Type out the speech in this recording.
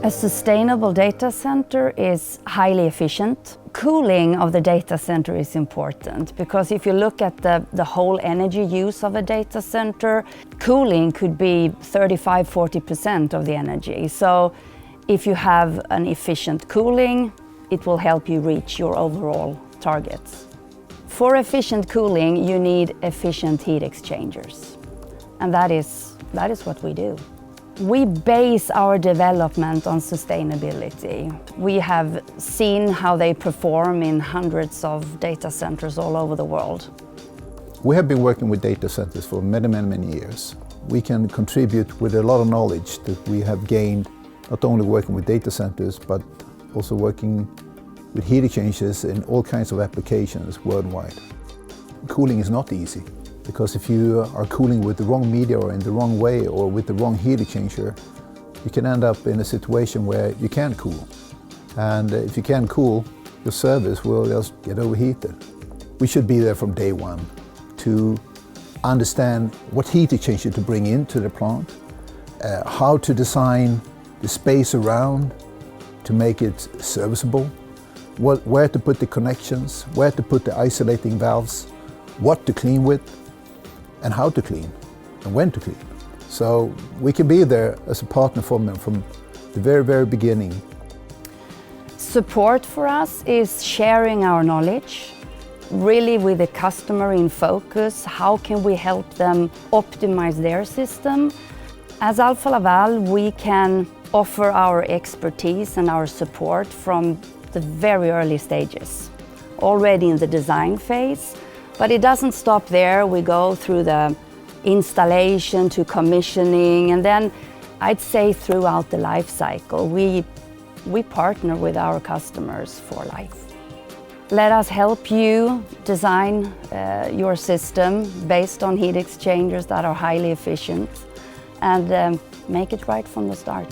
A sustainable data center is highly efficient. Cooling of the data center is important because if you look at the whole energy use of a data center, cooling could be 35–40% of the energy. So if you have an efficient cooling, it will help you reach your overall targets. For efficient cooling, you need efficient heat exchangers. And that is what we do. We base our development on sustainability. We have seen how they perform in hundreds of data centers all over the world. We have been working with data centers for many years. We can contribute with a lot of knowledge that we have gained, not only working with data centers, but also working with heat exchangers in all kinds of applications worldwide. Cooling is not easy, because if you are cooling with the wrong media or in the wrong way or with the wrong heat exchanger, you can end up in a situation where you can't cool. And if you can't cool, your service will just get overheated. We should be there from day one to understand what heat exchanger to bring into the plant, how to design the space around to make it serviceable, where to put the connections, where to put the isolating valves, what to clean with, and how to clean, and when to clean. So we can be there as a partner for them from the very beginning. Support for us is sharing our knowledge, really with the customer in focus. How can we help them optimize their system? As Alfa Laval, we can offer our expertise and our support from the very early stages, already in the design phase. But it doesn't stop there. We go through the installation to commissioning, and then I'd say throughout the life cycle, we partner with our customers for life. Let us help you design your system based on heat exchangers that are highly efficient and make it right from the start.